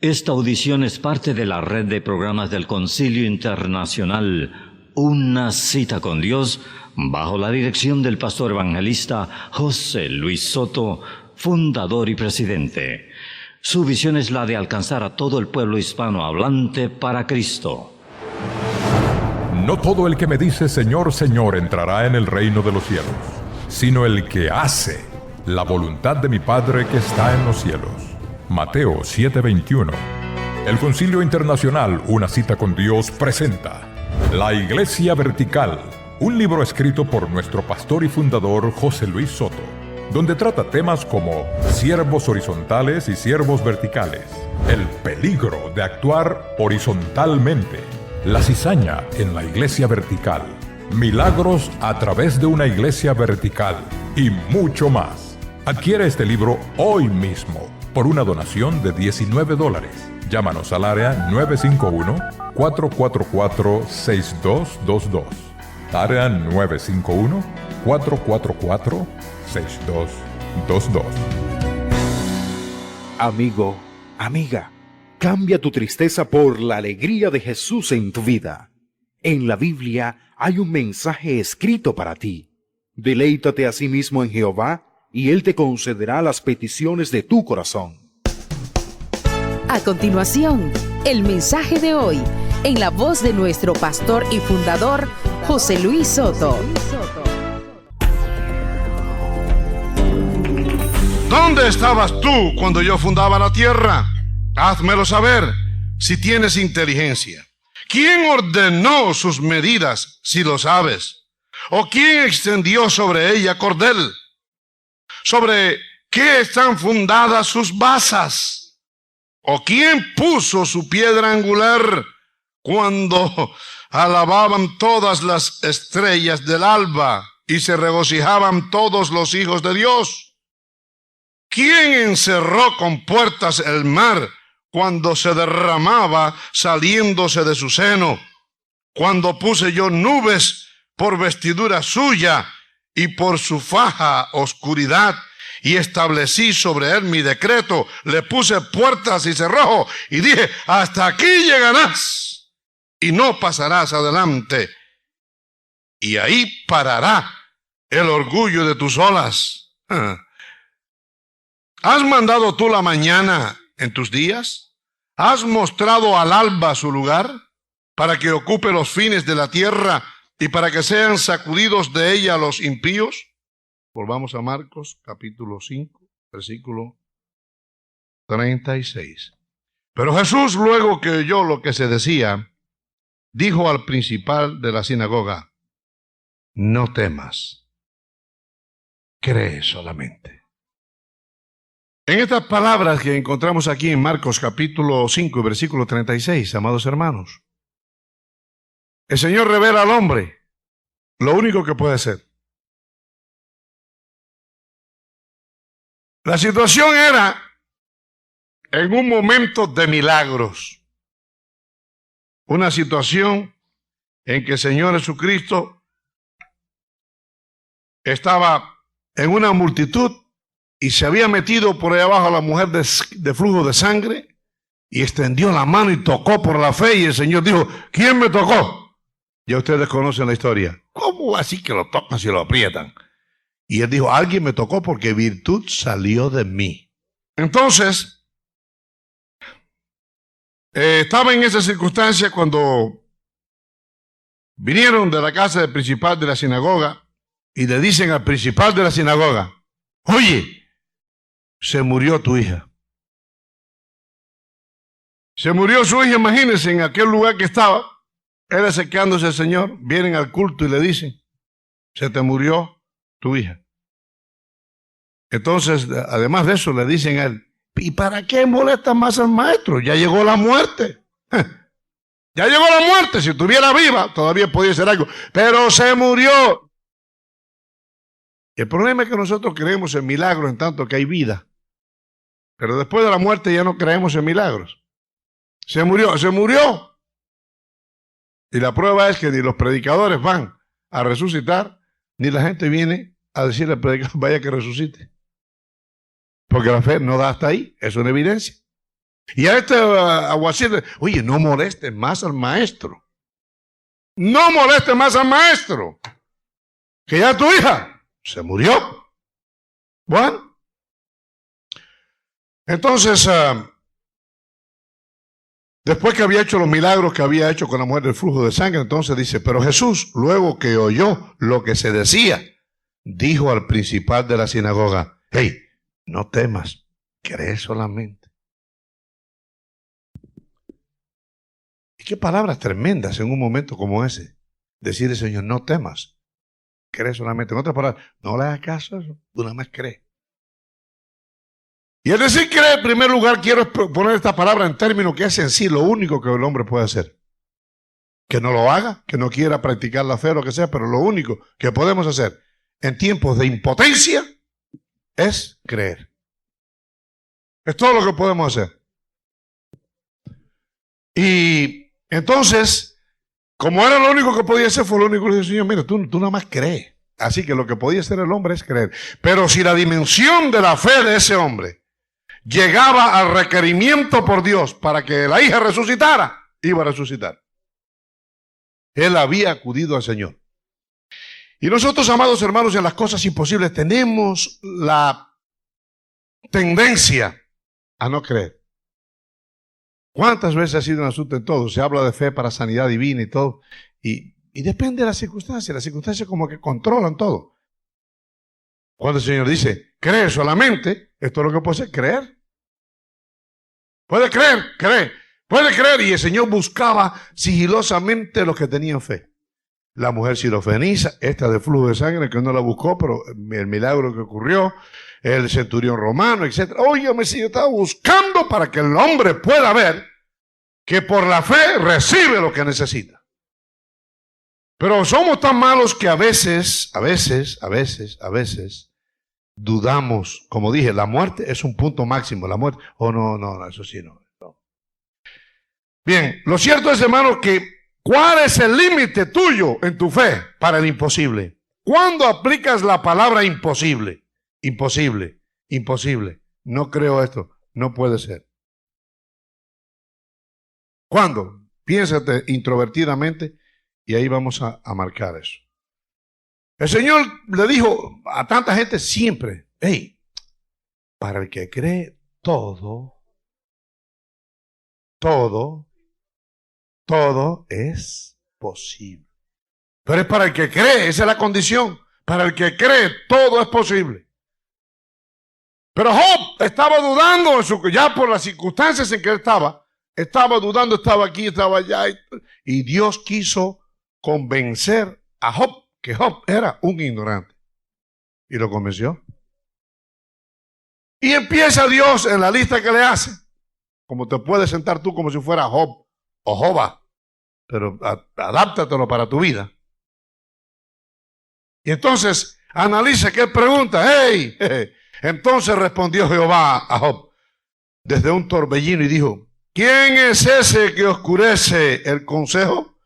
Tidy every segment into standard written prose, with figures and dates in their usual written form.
Esta audición es parte de la red de programas del Concilio Internacional Una Cita con Dios, bajo la dirección del pastor evangelista José Luis Soto, fundador y presidente. Su visión es la de alcanzar a todo el pueblo hispanohablante para Cristo. No todo el que me dice Señor, Señor entrará en el reino de los cielos, sino el que hace la voluntad de mi Padre que está en los cielos. Mateo 7:21. El Concilio Internacional Una Cita con Dios presenta La Iglesia Vertical, un libro escrito por nuestro pastor y fundador José Luis Soto, donde trata temas como siervos horizontales y siervos verticales, el peligro de actuar horizontalmente, la cizaña en la iglesia vertical, milagros a través de una iglesia vertical y mucho más. Adquiere este libro hoy mismo por una donación de $19. Llámanos al área 951-444-6222. Área 951-444-6222. Amigo, amiga, cambia tu tristeza por la alegría de Jesús en tu vida. En la Biblia hay un mensaje escrito para ti. Deleítate a sí mismo en Jehová, y Él te concederá las peticiones de tu corazón. A continuación, el mensaje de hoy, en la voz de nuestro pastor y fundador, José Luis Soto. ¿Dónde estabas tú cuando yo fundaba la tierra? Házmelo saber, si tienes inteligencia. ¿Quién ordenó sus medidas, si lo sabes? ¿O quién extendió sobre ella cordel? ¿Sobre qué están fundadas sus basas? ¿O quién puso su piedra angular cuando alababan todas las estrellas del alba y se regocijaban todos los hijos de Dios? ¿Quién encerró con puertas el mar cuando se derramaba saliéndose de su seno? Cuando puse yo nubes por vestidura suya y por su faja oscuridad, y establecí sobre él mi decreto, le puse puertas y cerrojo, y dije, hasta aquí llegarás, y no pasarás adelante, y ahí parará el orgullo de tus olas. ¿Has mandado tú la mañana en tus días? ¿Has mostrado al alba su lugar, para que ocupe los fines de la tierra, y para que sean sacudidos de ella los impíos? Volvamos a Marcos, capítulo 5, versículo 36. Pero Jesús, luego que oyó lo que se decía, dijo al principal de la sinagoga, no temas, cree solamente. En estas palabras que encontramos aquí en Marcos, capítulo 5, versículo 36, amados hermanos, el Señor revela al hombre lo único que puede ser. La situación era en un momento de milagros. Una situación en que el Señor Jesucristo estaba en una multitud y se había metido por ahí abajo a la mujer de flujo de sangre y extendió la mano y tocó por la fe, y el Señor dijo, ¿quién me tocó? Ya ustedes conocen la historia. ¿Cómo así que lo tocan si lo aprietan? Y él dijo, alguien me tocó porque virtud salió de mí. Entonces, estaba en esa circunstancia cuando vinieron de la casa del principal de la sinagoga y le dicen al principal de la sinagoga, oye, se murió tu hija. Se murió su hija, imagínense, en aquel lugar que estaba, él acercándose al Señor, vienen al culto y le dicen, se te murió tu hija. Entonces, además de eso, le dicen a él, ¿y para qué molesta más al maestro? Ya llegó la muerte. Ya llegó la muerte. Si estuviera viva, todavía podía ser algo. Pero se murió. El problema es que nosotros creemos en milagros en tanto que hay vida. Pero después de la muerte ya no creemos en milagros. Se murió, se murió. Y la prueba es que ni los predicadores van a resucitar, ni la gente viene a decirle al predicador, vaya que resucite. Porque la fe no da hasta ahí, es una evidencia. Y a este aguacil, oye, no moleste más al maestro. No moleste más al maestro. Que ya tu hija se murió. Bueno. Entonces, después que había hecho los milagros que había hecho con la mujer del flujo de sangre, entonces dice, pero Jesús, luego que oyó lo que se decía, dijo al principal de la sinagoga, hey, no temas, cree solamente. Y qué palabras tremendas en un momento como ese. Decir el Señor, no temas, cree solamente. En otras palabras, no le hagas caso a eso, tú nada más cree. Y al decir cree, en primer lugar, quiero poner esta palabra en términos que es en sí lo único que el hombre puede hacer. Que no lo haga, que no quiera practicar la fe o lo que sea, pero lo único que podemos hacer en tiempos de impotencia es creer. Es todo lo que podemos hacer. Y entonces, como era lo único que podía hacer, fue lo único que le dijo el Señor, mira, tú nada más crees. Así que lo que podía hacer el hombre es creer. Pero si la dimensión de la fe de ese hombre llegaba al requerimiento por Dios para que la hija resucitara, iba a resucitar. Él había acudido al Señor. Y nosotros, amados hermanos, en las cosas imposibles tenemos la tendencia a no creer. ¿Cuántas veces ha sido un asunto en todo? Se habla de fe para sanidad divina y todo. Y depende de las circunstancias como que controlan todo. Cuando el Señor dice, cree solamente, esto es lo que puede ser, creer. Puede creer, cree. Puede creer. Y el Señor buscaba sigilosamente los que tenían fe. La mujer sirofeniza, esta de flujo de sangre, que no la buscó, pero el milagro que ocurrió, el centurión romano, etc. Óyeme, si yo estaba buscando para que el hombre pueda ver que por la fe recibe lo que necesita. Pero somos tan malos que a veces, dudamos. Como dije, la muerte es un punto máximo. La muerte, no, eso sí no. Bien, lo cierto es, hermano, que ¿cuál es el límite tuyo en tu fe para el imposible? ¿Cuándo aplicas la palabra imposible? Imposible, imposible. No creo esto, no puede ser. ¿Cuándo? Piénsate introvertidamente y ahí vamos a marcar eso. El Señor le dijo a tanta gente siempre, hey, para el que cree todo es posible. Pero es para el que cree, esa es la condición. Para el que cree, todo es posible. Pero Job estaba dudando, ya por las circunstancias en que él estaba dudando, estaba aquí, estaba allá. Y Dios quiso convencer a Job, que Job era un ignorante. Y lo convenció. Y empieza Dios en la lista que le hace. Como te puedes sentar tú como si fuera Job o Joba, pero adáptatelo para tu vida. Y entonces analiza qué pregunta. ¡Hey! Entonces respondió Jehová a Job desde un torbellino y dijo, ¿quién es ese que oscurece el consejo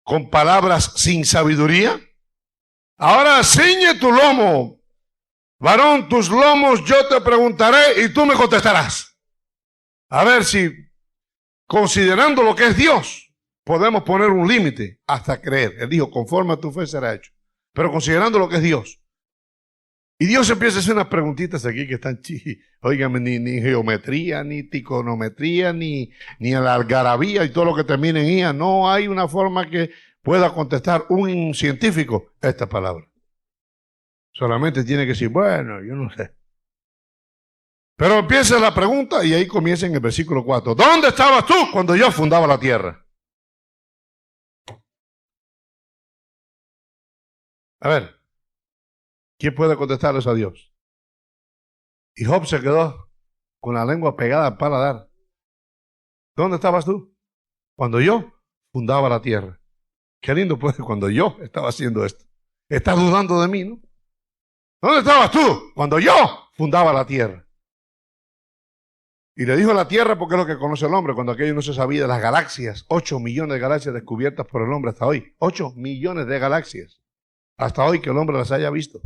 con palabras sin sabiduría? Ahora ciñe tu lomo, varón, tus lomos yo te preguntaré y tú me contestarás. A ver si, considerando lo que es Dios, podemos poner un límite hasta creer. Él dijo, conforme a tu fe será hecho. Pero considerando lo que es Dios. Y Dios empieza a hacer unas preguntitas aquí que están óigame, ni geometría, ni trigonometría, ni la algarabía y todo lo que termina en IA. No hay una forma que pueda contestar un científico esta palabra. Solamente tiene que decir, bueno, yo no sé. Pero empieza la pregunta y ahí comienza en el versículo 4. ¿Dónde estabas tú cuando yo fundaba la tierra? A ver, ¿quién puede contestarles a Dios? Y Job se quedó con la lengua pegada al paladar. ¿Dónde estabas tú? Cuando yo fundaba la tierra. Qué lindo pues cuando yo estaba haciendo esto. Estás dudando de mí, ¿no? ¿Dónde estabas tú? Cuando yo fundaba la tierra. Y le dijo la tierra porque es lo que conoce el hombre, cuando aquello no se sabía de las galaxias. 8 millones de galaxias descubiertas por el hombre hasta hoy. 8 millones de galaxias. Hasta hoy que el hombre las haya visto.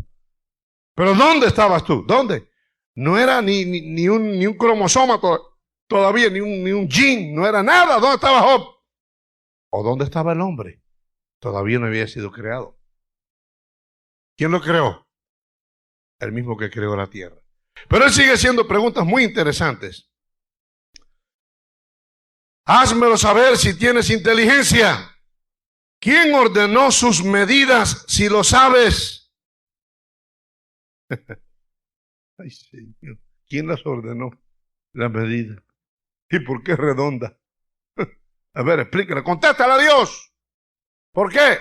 Pero ¿dónde estabas tú? ¿Dónde? No era ni un cromosoma todavía ni un yin, no era nada. ¿Dónde estaba Job? ¿O dónde estaba el hombre? Todavía no había sido creado. ¿Quién lo creó? El mismo que creó la tierra. Pero él sigue haciendo preguntas muy interesantes. Házmelo saber si tienes inteligencia. ¿Quién ordenó sus medidas si lo sabes? Ay, Señor, ¿quién las ordenó? Las medidas. ¿Y por qué redonda? A ver, explícale, contéstale a Dios. ¿Por qué?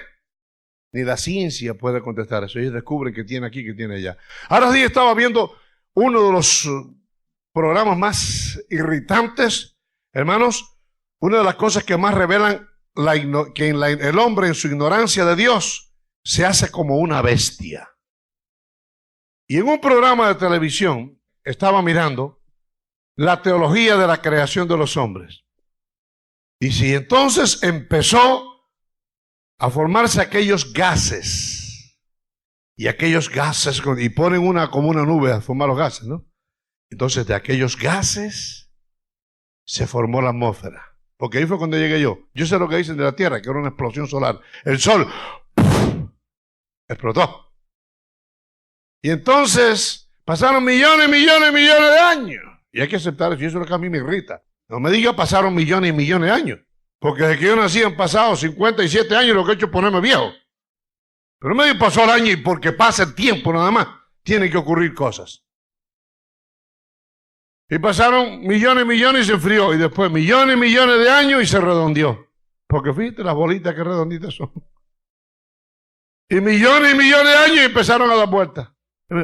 Ni la ciencia puede contestar eso. Ellos descubren que tiene aquí, que tiene allá. Ahora sí estaba viendo uno de los programas más irritantes, hermanos. Una de las cosas que más revelan que el hombre en su ignorancia de Dios se hace como una bestia. Y en un programa de televisión estaba mirando la teología de la creación de los hombres. Y si entonces empezó a formarse aquellos gases, y aquellos gases, y ponen como una nube a formar los gases, ¿no? Entonces de aquellos gases se formó la atmósfera. Porque ahí fue cuando llegué yo. Yo sé lo que dicen de la Tierra, que era una explosión solar. El Sol explotó. Y entonces pasaron millones de años. Y hay que aceptar eso, y eso es lo que a mí me irrita. No me diga pasaron millones y millones de años. Porque desde que yo nací han pasado 57 años y lo que he hecho es ponerme viejo. Pero no me diga pasó el año y porque pasa el tiempo nada más. Tienen que ocurrir cosas. Y pasaron millones y se enfrió. Y después millones de años y se redondeó. Porque fíjate las bolitas que redonditas son. Y millones de años y empezaron a dar vueltas.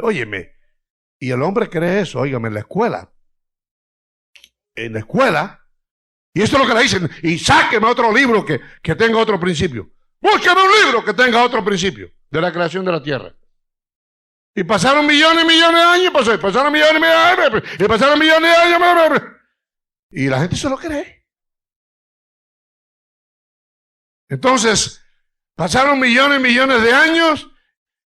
Óyeme, y el hombre cree eso, óigame, en la escuela. En la escuela. Y esto es lo que le dicen. Y sáqueme otro libro que tenga otro principio. Búsqueme un libro que tenga otro principio de la creación de la tierra. Y pasaron millones de años, pasaron millones de años, y pasaron millones de años. Y la gente se lo cree. Entonces, pasaron millones de años,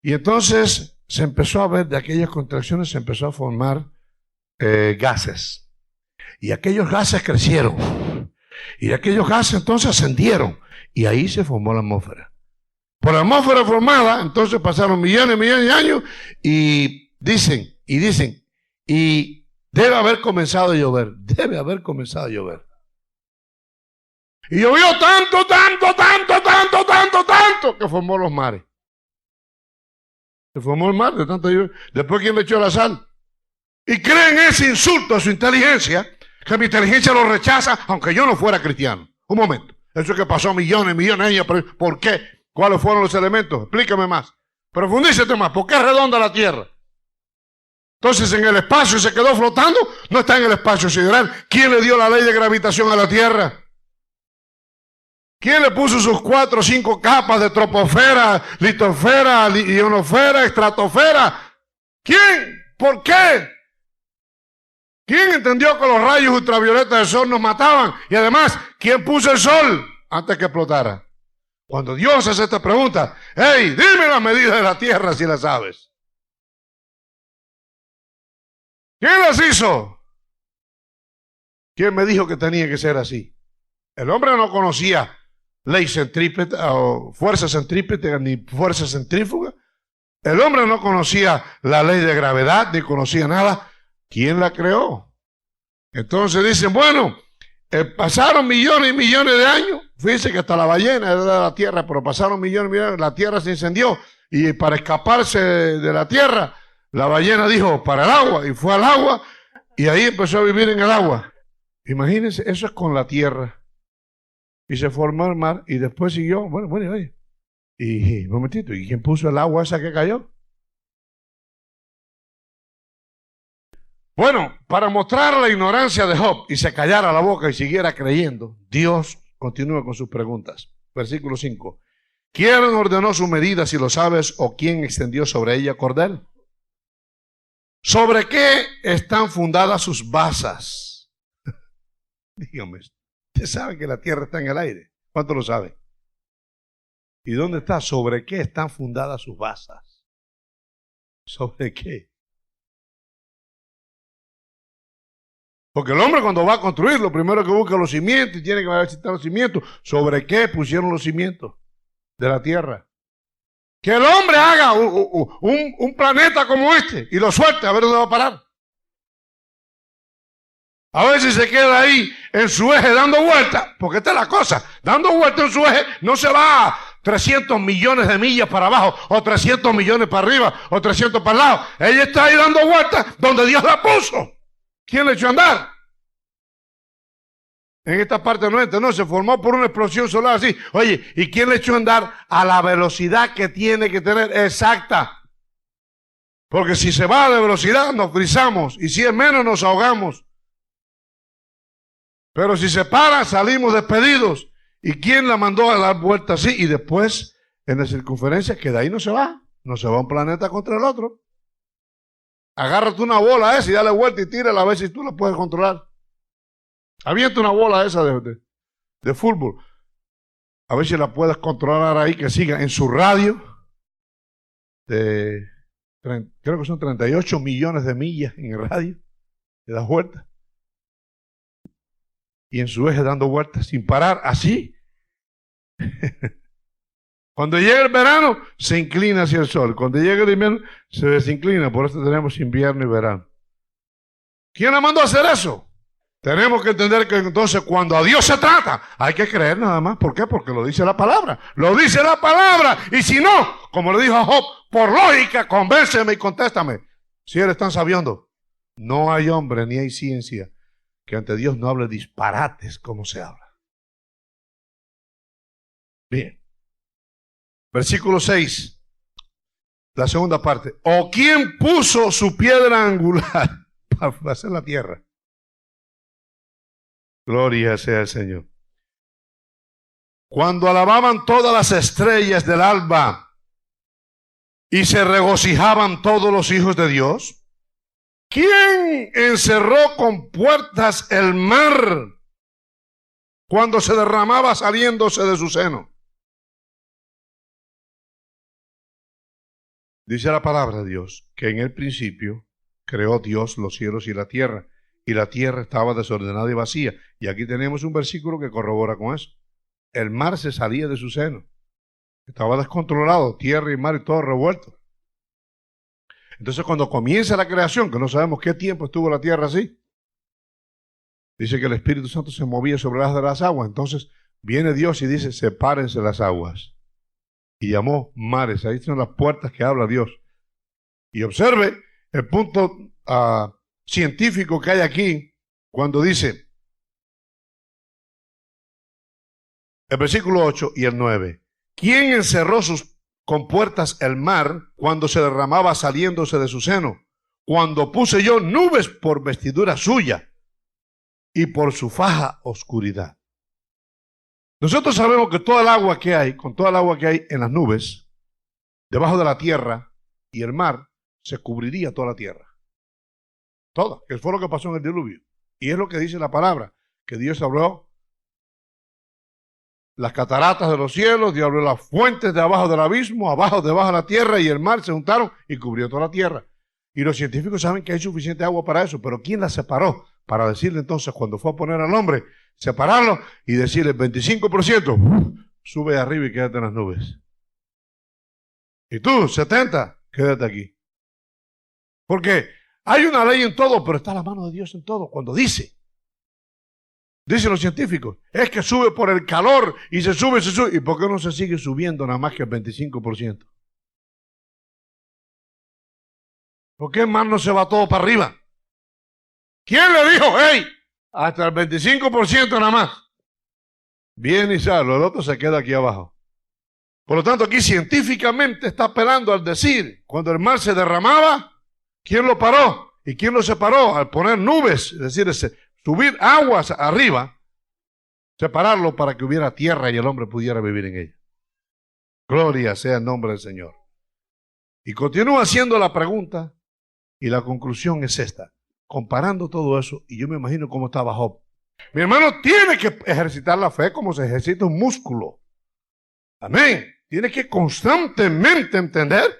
y entonces se empezó a ver, de aquellas contracciones se empezó a formar gases. Y aquellos gases crecieron. Y de aquellos gases entonces ascendieron. Y ahí se formó la atmósfera. Por la atmósfera formada, entonces pasaron millones de años y dicen, y debe haber comenzado a llover. Debe haber comenzado a llover. Y llovió tanto, que formó los mares. Se formó el mar de tanto llover. Después, ¿quién le echó la sal? Y creen ese insulto a su inteligencia, que mi inteligencia lo rechaza, aunque yo no fuera cristiano. Un momento. Eso es que pasó millones de años. ¿Por qué? ¿Cuáles fueron los elementos? Explícame más. Profundícete más. ¿Por qué es redonda la Tierra? Entonces, en el espacio se quedó flotando. No está en el espacio sideral. ¿Quién le dio la ley de gravitación a la Tierra? ¿Quién le puso sus 4 o 5 capas de troposfera, litosfera, ionosfera, estratosfera? ¿Quién? ¿Por qué? ¿Quién entendió que los rayos ultravioletas del sol nos mataban? Y además, ¿quién puso el sol antes que explotara? Cuando Dios hace esta pregunta, hey, dime las medidas de la tierra si las sabes. ¿Quién las hizo? ¿Quién me dijo que tenía que ser así? El hombre no conocía ley centrípeta o fuerza centrípeta ni fuerza centrífuga. El hombre no conocía la ley de gravedad ni conocía nada. ¿Quién la creó? Entonces dicen, bueno, pasaron millones de años. Fíjense que hasta la ballena era de la tierra, pero pasaron millones de años, la tierra se incendió. Y para escaparse de la tierra, la ballena dijo, para el agua, y fue al agua, y ahí empezó a vivir en el agua. Imagínense, eso es con la tierra. Y se formó el mar, y después siguió, oye. Y un momentito, ¿y quién puso el agua esa que cayó? Bueno, para mostrar la ignorancia de Job y se callara la boca y siguiera creyendo, Dios continúa con sus preguntas. Versículo 5. ¿Quién ordenó su medida, si lo sabes, o quién extendió sobre ella cordel? ¿Sobre qué están fundadas sus basas? Dígame, usted sabe que la tierra está en el aire. ¿Cuánto lo sabe? ¿Y dónde está? ¿Sobre qué están fundadas sus basas? ¿Sobre qué? Porque el hombre cuando va a construir, lo primero que busca los cimientos y tiene que ver si están los cimientos. ¿Sobre qué pusieron los cimientos de la tierra? Que el hombre haga un planeta como este y lo suelte a ver dónde va a parar. A ver si se queda ahí en su eje dando vueltas, porque esta es la cosa, dando vueltas en su eje no se va a 300 millones de millas para abajo, o 300 millones para arriba, o 300 para el lado. Ella está ahí dando vueltas donde Dios la puso. ¿Quién le echó a andar? En esta parte nuestra, no, se formó por una explosión solar así. Oye, ¿y quién le echó a andar a la velocidad que tiene que tener exacta? Porque si se va de velocidad nos frizamos, y si es menos nos ahogamos. Pero si se para, salimos despedidos. ¿Y quién la mandó a dar vueltas así? Y después, en la circunferencia, que de ahí no se va. No se va un planeta contra el otro. Agárrate una bola esa y dale vuelta y tírala a ver si tú la puedes controlar. Avienta una bola esa de fútbol. A ver si la puedes controlar ahí, que siga en su radio. Creo que son 38 millones de millas en el radio. De das vueltas. Y en su eje dando vueltas sin parar, así. Cuando llega el verano, se inclina hacia el sol. Cuando llega el invierno, se desinclina. Por eso tenemos invierno y verano. ¿Quién la mandó a hacer eso? Tenemos que entender que entonces cuando a Dios se trata, hay que creer nada más. ¿Por qué? Porque lo dice la palabra. Lo dice la palabra. Y si no, como le dijo a Job, por lógica, convénceme y contéstame. Si eres tan sabiendo, no hay hombre ni hay ciencia que ante Dios no hable disparates como se habla. Bien. Versículo 6. La segunda parte. ¿O quién puso su piedra angular para hacer la tierra? Gloria sea el Señor. Cuando alababan todas las estrellas del alba y se regocijaban todos los hijos de Dios, ¿quién encerró con puertas el mar cuando se derramaba saliéndose de su seno? Dice la palabra de Dios que en el principio creó Dios los cielos y la tierra estaba desordenada y vacía. Y aquí tenemos un versículo que corrobora con eso. El mar se salía de su seno. Estaba descontrolado, tierra y mar y todo revuelto. Entonces cuando comienza la creación, que no sabemos qué tiempo estuvo la tierra así, dice que el Espíritu Santo se movía sobre las de las aguas. Entonces viene Dios y dice, sepárense las aguas. Y llamó mares. Ahí son las puertas que habla Dios. Y observe el punto científico que hay aquí cuando dice el versículo 8 y el 9. ¿Quién encerró sus compuertas el mar cuando se derramaba saliéndose de su seno? Cuando puse yo nubes por vestidura suya y por su faja oscuridad. Nosotros sabemos que toda el agua que hay, con toda el agua que hay en las nubes, debajo de la tierra y el mar, se cubriría toda la tierra. Toda, que fue lo que pasó en el diluvio. Y es lo que dice la palabra, que Dios abrió las cataratas de los cielos, Dios abrió las fuentes de abajo del abismo, debajo de la tierra, y el mar se juntaron y cubrió toda la tierra. Y los científicos saben que hay suficiente agua para eso, pero ¿quién la separó? Para decirle entonces, cuando fue a poner al hombre, separarlo y decirle 25%, sube arriba y quédate en las nubes. Y tú, 70%, quédate aquí. Porque hay una ley en todo, pero está la mano de Dios en todo. Cuando dicen los científicos, es que sube por el calor y se sube. ¿Y por qué no se sigue subiendo nada más que el 25%? ¿Por qué el mar no se va todo para arriba? ¿Quién le dijo, hey, hasta el 25% nada más? Viene y sale, el otro se queda aquí abajo. Por lo tanto, aquí científicamente está apelando al decir, cuando el mar se derramaba, ¿quién lo paró? ¿Y quién lo separó? Al poner nubes, es decir, subir aguas arriba, separarlo para que hubiera tierra y el hombre pudiera vivir en ella. Gloria sea el nombre del Señor. Y continúa haciendo la pregunta y la conclusión es esta. Comparando todo eso, y yo me imagino cómo estaba Job. Mi hermano tiene que ejercitar la fe como se ejercita un músculo. Amén. Tiene que constantemente entender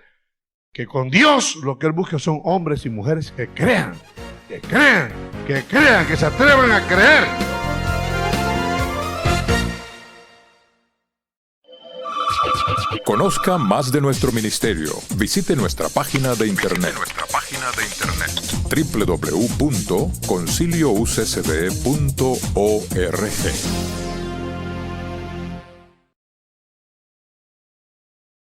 que con Dios lo que Él busca son hombres y mujeres que crean Que crean, que se atrevan a creer. Conozca más de nuestro ministerio. Visite nuestra página de internet. www.conciliouccd.org.